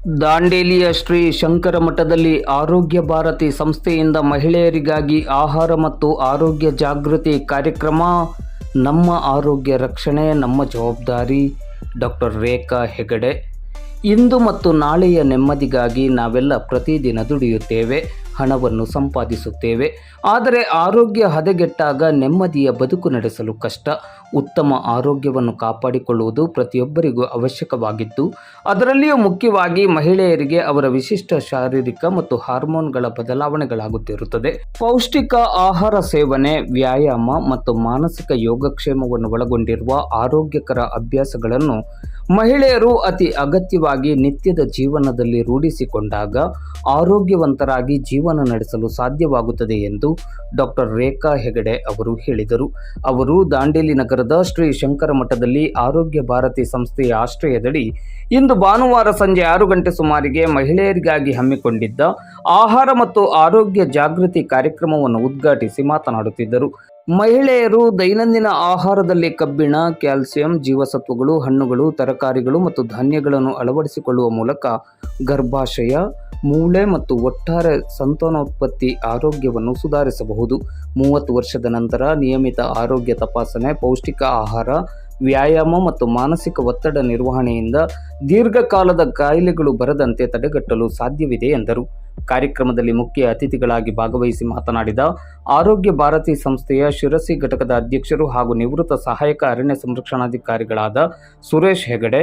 ದಾಂಡೇಲಿಯ ಶ್ರೀ ಶಂಕರ ಮಠದಲ್ಲಿ ಆರೋಗ್ಯ ಭಾರತಿ ಸಂಸ್ಥೆಯಿಂದ ಮಹಿಳೆಯರಿಗಾಗಿ ಆಹಾರ ಮತ್ತು ಆರೋಗ್ಯ ಜಾಗೃತಿ ಕಾರ್ಯಕ್ರಮ. ನಮ್ಮ ಆರೋಗ್ಯ ರಕ್ಷಣೆ ನಮ್ಮ ಜವಾಬ್ದಾರಿ. ಡಾಕ್ಟರ್ ರೇಖಾ ಹೆಗಡೆ. ಇಂದು ಮತ್ತು ನಾಳೆಯ ನೆಮ್ಮದಿಗಾಗಿ ನಾವೆಲ್ಲ ಪ್ರತಿದಿನ ದುಡಿಯುತ್ತೇವೆ, ಹಣವನ್ನು ಸಂಪಾದಿಸುತ್ತೇವೆ. ಆದರೆ ಆರೋಗ್ಯ ಹದಗೆಟ್ಟಾಗ ನೆಮ್ಮದಿಯ ಬದುಕು ನಡೆಸಲು ಕಷ್ಟ. ಉತ್ತಮ ಆರೋಗ್ಯವನ್ನು ಕಾಪಾಡಿಕೊಳ್ಳುವುದು ಪ್ರತಿಯೊಬ್ಬರಿಗೂ ಅವಶ್ಯಕವಾಗಿದ್ದು, ಅದರಲ್ಲಿಯೂ ಮುಖ್ಯವಾಗಿ ಮಹಿಳೆಯರಿಗೆ ಅವರ ವಿಶಿಷ್ಟ ಶಾರೀರಿಕ ಮತ್ತು ಹಾರ್ಮೋನ್ಗಳ ಬದಲಾವಣೆಗಳಾಗುತ್ತಿರುತ್ತದೆ. ಪೌಷ್ಟಿಕ ಆಹಾರ ಸೇವನೆ, ವ್ಯಾಯಾಮ ಮತ್ತು ಮಾನಸಿಕ ಯೋಗಕ್ಷೇಮವನ್ನು ಒಳಗೊಂಡಿರುವ ಆರೋಗ್ಯಕರ ಅಭ್ಯಾಸಗಳನ್ನು ಮಹಿಳೆಯರು ಅತಿ ಅಗತ್ಯವಾಗಿ ನಿತ್ಯದ ಜೀವನದಲ್ಲಿ ರೂಢಿಸಿಕೊಂಡಾಗ ಆರೋಗ್ಯವಂತರಾಗಿ ಜೀವನ ನಡೆಸಲು ಸಾಧ್ಯವಾಗುತ್ತದೆ ಎಂದು ಡಾಕ್ಟರ್ ರೇಖಾ ಹೆಗಡೆ ಅವರು ಹೇಳಿದರು. ಅವರು ದಾಂಡೇಲಿ ನಗರದ ಶ್ರೀ ಶಂಕರ ಮಠದಲ್ಲಿ ಆರೋಗ್ಯ ಭಾರತಿ ಸಂಸ್ಥೆಯ ಆಶ್ರಯದಡಿ ಇಂದು ಭಾನುವಾರ ಸಂಜೆ 6 ಗಂಟೆ ಸುಮಾರಿಗೆ ಮಹಿಳೆಯರಿಗಾಗಿ ಹಮ್ಮಿಕೊಂಡಿದ್ದ ಆಹಾರ ಮತ್ತು ಆರೋಗ್ಯ ಜಾಗೃತಿ ಕಾರ್ಯಕ್ರಮವನ್ನು ಉದ್ಘಾಟಿಸಿ ಮಾತನಾಡುತ್ತಿದ್ದರು. ಮಹಿಳೆಯರು ದೈನಂದಿನ ಆಹಾರದಲ್ಲಿ ಕಬ್ಬಿಣ, ಕ್ಯಾಲ್ಸಿಯಂ, ಜೀವಸತ್ವಗಳು, ಹಣ್ಣುಗಳು, ತರಕಾರಿಗಳು ಮತ್ತು ಧಾನ್ಯಗಳನ್ನು ಅಳವಡಿಸಿಕೊಳ್ಳುವ ಮೂಲಕ ಗರ್ಭಾಶಯ, ಮೂಳೆ ಮತ್ತು ಒಟ್ಟಾರೆ ಸಂತಾನೋತ್ಪತ್ತಿ ಆರೋಗ್ಯವನ್ನು ಸುಧಾರಿಸಬಹುದು. 30 ವರ್ಷದ ನಂತರ ನಿಯಮಿತ ಆರೋಗ್ಯ ತಪಾಸಣೆ, ಪೌಷ್ಟಿಕ ಆಹಾರ, ವ್ಯಾಯಾಮ ಮತ್ತು ಮಾನಸಿಕ ಒತ್ತಡ ನಿರ್ವಹಣೆಯಿಂದ ದೀರ್ಘಕಾಲದ ಕಾಯಿಲೆಗಳು ಬರದಂತೆ ತಡೆಗಟ್ಟಲು ಸಾಧ್ಯವಿದೆ ಎಂದರು. ಕಾರ್ಯಕ್ರಮದಲ್ಲಿ ಮುಖ್ಯ ಅತಿಥಿಗಳಾಗಿ ಭಾಗವಹಿಸಿ ಮಾತನಾಡಿದ ಆರೋಗ್ಯ ಭಾರತಿ ಸಂಸ್ಥೆಯ ಶಿರಸಿ ಘಟಕದ ಅಧ್ಯಕ್ಷರು ಹಾಗೂ ನಿವೃತ್ತ ಸಹಾಯಕ ಅರಣ್ಯ ಸಂರಕ್ಷಣಾಧಿಕಾರಿಗಳಾದ ಸುರೇಶ್ ಹೆಗಡೆ,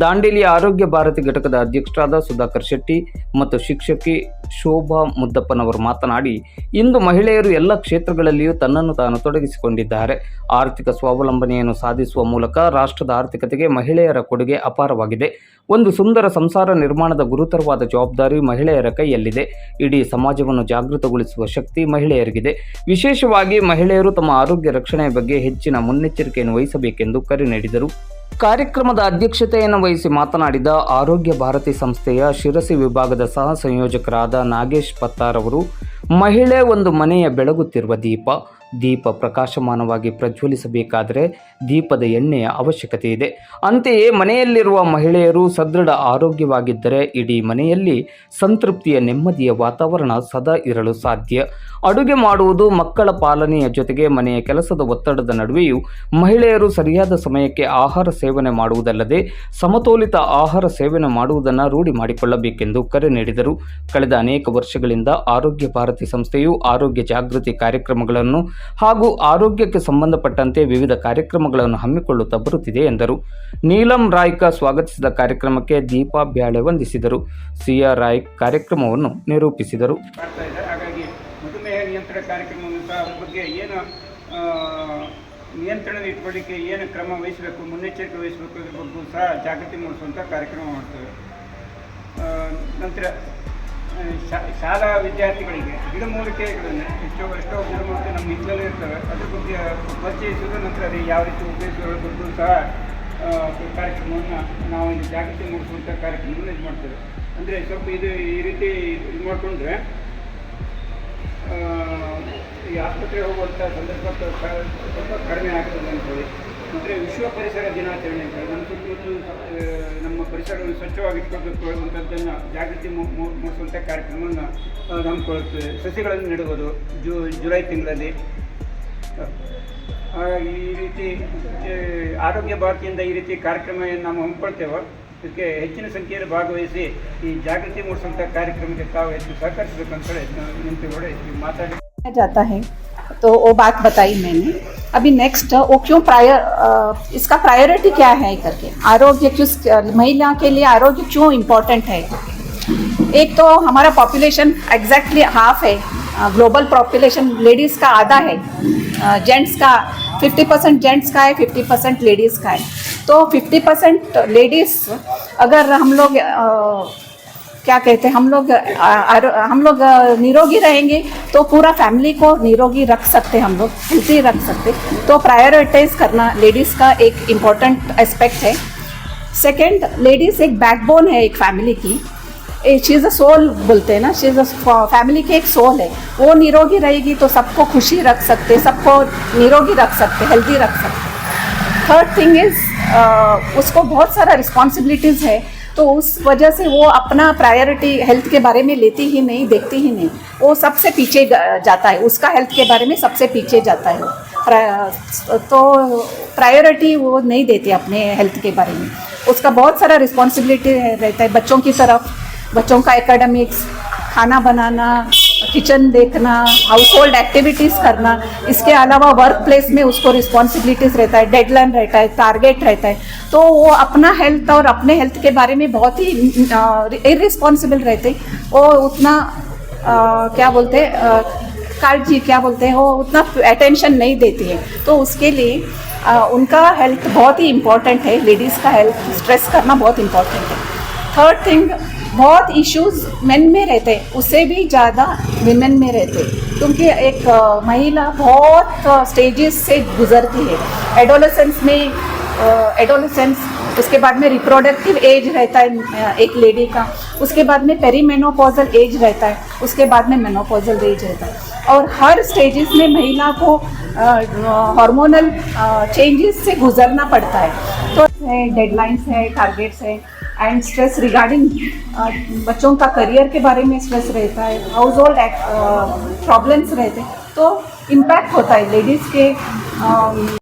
ದಾಂಡೇಲಿ ಆರೋಗ್ಯ ಭಾರತಿ ಘಟಕದ ಅಧ್ಯಕ್ಷರಾದ ಸುಧಾಕರ್ ಶೆಟ್ಟಿ ಮತ್ತು ಶಿಕ್ಷಕಿ ಶೋಭಾ ಮುದ್ದಪ್ಪನವರು ಮಾತನಾಡಿ, ಇಂದು ಮಹಿಳೆಯರು ಎಲ್ಲ ಕ್ಷೇತ್ರಗಳಲ್ಲಿಯೂ ತನ್ನನ್ನು ತಾನು ತೊಡಗಿಸಿಕೊಂಡಿದ್ದಾರೆ. ಆರ್ಥಿಕ ಸ್ವಾವಲಂಬನೆಯನ್ನು ಸಾಧಿಸುವ ಮೂಲಕ ರಾಷ್ಟ್ರದ ಆರ್ಥಿಕತೆಗೆ ಮಹಿಳೆಯರ ಕೊಡುಗೆ ಅಪಾರವಾಗಿದೆ. ಒಂದು ಸುಂದರ ಸಂಸಾರ ನಿರ್ಮಾಣದ ಗುರುತರವಾದ ಜವಾಬ್ದಾರಿ ಮಹಿಳೆಯರ ಕೈಯಲ್ಲಿದೆ. ಇಡೀ ಸಮಾಜವನ್ನು ಜಾಗೃತಗೊಳಿಸುವ ಶಕ್ತಿ ಮಹಿಳೆಯರಿಗಿದೆ. ವಿಶೇಷವಾಗಿ ಮಹಿಳೆಯರು ತಮ್ಮ ಆರೋಗ್ಯ ರಕ್ಷಣೆಯ ಬಗ್ಗೆ ಹೆಚ್ಚಿನ ಮುನ್ನೆಚ್ಚರಿಕೆಯನ್ನು ವಹಿಸಬೇಕೆಂದು ಕರೆ ನೀಡಿದರು. ಕಾರ್ಯಕ್ರಮದ ಅಧ್ಯಕ್ಷತೆಯನ್ನು ವಹಿಸಿ ಮಾತನಾಡಿದ ಆರೋಗ್ಯ ಭಾರತಿ ಸಂಸ್ಥೆಯ ಶಿರಸಿ ವಿಭಾಗದ ಸಹ ಸಂಯೋಜಕರಾದ ನಾಗೇಶ್ ಪತ್ತಾರ್ ಅವರು, ಮಹಿಳೆ ಒಂದು ಮನೆಯ ಬೆಳಗುತ್ತಿರುವ ದೀಪ. ದೀಪ ಪ್ರಕಾಶಮಾನವಾಗಿ ಪ್ರಜ್ವಲಿಸಬೇಕಾದರೆ ದೀಪದ ಎಣ್ಣೆಯ ಅವಶ್ಯಕತೆ ಇದೆ. ಅಂತೆಯೇ ಮನೆಯಲ್ಲಿರುವ ಮಹಿಳೆಯರು ಸದೃಢ ಆರೋಗ್ಯವಾಗಿದ್ದರೆ ಇಡೀ ಮನೆಯಲ್ಲಿ ಸಂತೃಪ್ತಿಯ ನೆಮ್ಮದಿಯ ವಾತಾವರಣ ಸದಾ ಇರಲು ಸಾಧ್ಯ. ಅಡುಗೆ ಮಾಡುವುದು, ಮಕ್ಕಳ ಪಾಲನೆಯ ಜೊತೆಗೆ ಮನೆಯ ಕೆಲಸದ ಒತ್ತಡದ ನಡುವೆಯೂ ಮಹಿಳೆಯರು ಸರಿಯಾದ ಸಮಯಕ್ಕೆ ಆಹಾರ ಸೇವನೆ ಮಾಡುವುದಲ್ಲದೆ ಸಮತೋಲಿತ ಆಹಾರ ಸೇವನೆ ಮಾಡುವುದನ್ನು ರೂಢಿ ಮಾಡಿಕೊಳ್ಳಬೇಕೆಂದು ಕರೆ ನೀಡಿದರು. ಕಳೆದ ಅನೇಕ ವರ್ಷಗಳಿಂದ ಆರೋಗ್ಯ ಭಾರತಿ ಸಂಸ್ಥೆಯು ಆರೋಗ್ಯ ಜಾಗೃತಿ ಕಾರ್ಯಕ್ರಮಗಳನ್ನು ಹಾಗೂ ಆರೋಗ್ಯಕ್ಕೆ ಸಂಬಂಧಪಟ್ಟಂತೆ ವಿವಿಧ ಕಾರ್ಯಕ್ರಮಗಳನ್ನು ಹಮ್ಮಿಕೊಳ್ಳುತ್ತಾ ಬರುತ್ತಿದೆ ಎಂದರು. ನೀಲಂ ರಾಯ್ಕ ಸ್ವಾಗತಿಸಿದ ಕಾರ್ಯಕ್ರಮಕ್ಕೆ ದೀಪಾ ಬ್ಯಾಳೆ ವಂದಿಸಿದರು. ಸಿಆರ್ ರಾಯ್ಕ್ ಕಾರ್ಯಕ್ರಮವನ್ನು ನಿರೂಪಿಸಿದರು. ಹಾಗಾಗಿ ಮಧುಮೇಹ ನಿಯಂತ್ರಣ ಕಾರ್ಯಕ್ರಮದ ಬಗ್ಗೆ ಏನು ನಿಯಂತ್ರಣ ಇಟ್ಕೊಳ್ಳಿಕ್ಕೆ ಏನು ಕ್ರಮ ವಹಿಸಬೇಕು, ಮುನ್ನೆಚ್ಚರಿಕೆ ವಹಿಸಬೇಕು ಇದ್ರ ಬಗ್ಗೆ ಸಹ ಜಾಗೃತಿ ಮೂಡಿಸುವಂಥ ಕಾರ್ಯಕ್ರಮ ಮಾಡ್ತೇವೆ. ನಂತರ ಶಾಲಾ ವಿದ್ಯಾರ್ಥಿಗಳಿಗೆ ಗಿಡಮೂಲಿಕೆಗಳನ್ನು ಎಷ್ಟೋ ಗಿಡಮೂಲಿಕೆ ನಮ್ಮ ಹಿತ್ತಲಲ್ಲಿ ಇರ್ತವೆ, ಅದ್ರ ಬಗ್ಗೆ ಪರಿಚಯಿಸೋದು, ನಂತರ ಅದು ಯಾವ ರೀತಿ ಉಪಯೋಗಿಸೋದ್ರ ಬಗ್ಗೆ ಸಹ ಕಾರ್ಯಕ್ರಮವನ್ನು ನಾವು ಇಲ್ಲಿ ಜಾಗೃತಿ ಮೂಡಿಸುವಂಥ ಕಾರ್ಯಕ್ರಮವನ್ನು ಇದು ಮಾಡ್ತೇವೆ. ಅಂದರೆ ಸ್ವಲ್ಪ ಈ ರೀತಿ ಇದು ಮಾಡಿಕೊಂಡ್ರೆ ಈ ಆಸ್ಪತ್ರೆಗೆ ಹೋಗುವಂಥ ಸಂದರ್ಭ ಸ್ವಲ್ಪ ಕಡಿಮೆ ಆಗ್ತದೆ ಅಂತೇಳಿ. ಅಂದರೆ ವಿಶ್ವ ಪರಿಸರ ದಿನಾಚರಣೆ ಅಂತ ನಮ್ಮ ಸುತ್ತಮುತ್ತಲು ನಮ್ಮ ಪರಿಸರವನ್ನು ಸ್ವಚ್ಛವಾಗಿ ಇಟ್ಕೊಳ್ಬೇಕು ಅನ್ನುವಂಥದ್ದನ್ನು ಜಾಗೃತಿ ಮೂಡಿಸುವಂಥ ಕಾರ್ಯಕ್ರಮವನ್ನು ಹಮ್ಮಿಕೊಳ್ಳುತ್ತೇವೆ. ಸಸಿಗಳನ್ನು ನೆಡುವುದು ಜುಲೈ ತಿಂಗಳಲ್ಲಿ. ಈ ರೀತಿ ಆರೋಗ್ಯ ಭಾರತಿಯಿಂದ ಈ ರೀತಿ ಕಾರ್ಯಕ್ರಮ ಏನು ನಾವು ಹಮ್ಮಿಕೊಳ್ತೇವೋ ಇದಕ್ಕೆ ಹೆಚ್ಚಿನ ಸಂಖ್ಯೆಯಲ್ಲಿ ಭಾಗವಹಿಸಿ ಈ ಜಾಗೃತಿ ಮೂಡಿಸುವಂಥ ಕಾರ್ಯಕ್ರಮಕ್ಕೆ ತಾವು ಹೆಚ್ಚು ಸಹಕರಿಸಬೇಕಂತೇಳಿ ನಿಂತುಗಡೆ ಮಾತಾಡಿ जाता है। तो वो बात बताई मैंने। अभी नेक्स्ट वो क्यों इसका प्रायोरिटी क्या है करके, आरोग्य क्यों महिला के लिए आरोग्य क्यों इम्पोर्टेंट है। एक तो हमारा पॉपुलेशन एग्जैक्टली हाफ है, ग्लोबल पॉपुलेशन लेडीज़ का आधा है, जेंट्स का 50% जेंट्स का है, 50% लेडीज़ का है। तो 50% लेडीज़ अगर हम लोग क्या कहते हैं, हम लोग निरोगी रहेंगे तो पूरा फैमिली को निरोगी रख सकते, हम लोग हेल्थी रख सकते। तो प्रायोरिटाइज करना लेडीज़ का एक इम्पोर्टेंट एस्पेक्ट है। सेकंड, लेडीज़ एक बैकबोन है एक फैमिली की, शी इज़ अ सोल बोलते हैं ना, शी इज़ अ फैमिली की एक सोल है। वो निरोगी रहेगी तो सबको खुशी रख सकते, सबको निरोगी रख सकते, हेल्दी रख सकते। थर्ड थिंग इज़ उसको बहुत सारा रिस्पॉन्सिबिलिटीज़ है तो उस वजह से वो अपना प्रायोरिटी हेल्थ के बारे में लेती ही नहीं, देखती ही नहीं, वो सबसे पीछे जाता है, उसका हेल्थ के बारे में सबसे पीछे जाता है तो प्रायोरिटी वो नहीं देते अपने हेल्थ के बारे में। उसका बहुत सारा रिस्पॉन्सिबिलिटी रहता है बच्चों की तरफ, बच्चों का एकेडमिक्स, खाना बनाना, किचन देखना, हाउस होल्ड एक्टिविटीज़ करना, इसके अलावा वर्क प्लेस में उसको रिस्पॉन्सिबिलिटीज़ रहता है, डेडलाइन रहता है, टारगेट रहता है, तो वो अपना हेल्थ और अपने हेल्थ के बारे में बहुत ही इररिस्पॉन्सिबल रहते, वो उतना क्या बोलते काळजी क्या बोलते हैं, वो उतना अटेंशन नहीं देती है। तो उसके लिए उनका हेल्थ बहुत ही इम्पॉर्टेंट है, लेडीज़ का हेल्थ स्ट्रेस करना बहुत इम्पॉर्टेंट है। थर्ड थिंग, बहुत इश्यूज मेन में रहते हैं, उससे भी ज़्यादा विमेन में रहते हैं, क्योंकि एक महिला बहुत स्टेजेस से गुजरती है। एडोलेसेंस, उसके बाद में रिप्रोडक्टिव एज रहता है एक लेडी का, उसके बाद में पेरीमेनोपॉजल एज रहता है, उसके बाद में मेनोपॉजल एज रहता है, और हर स्टेजेस में महिला को हार्मोनल चेंजेस से गुजरना पड़ता है। तो डेडलाइंस है, टारगेट्स है, एंड स्ट्रेस रिगार्डिंग बच्चों का करियर के बारे में स्ट्रेस रहता है, हाउस होल्ड प्रॉब्लम्स रहते हैं, तो इम्पैक्ट होता है लेडीज़ के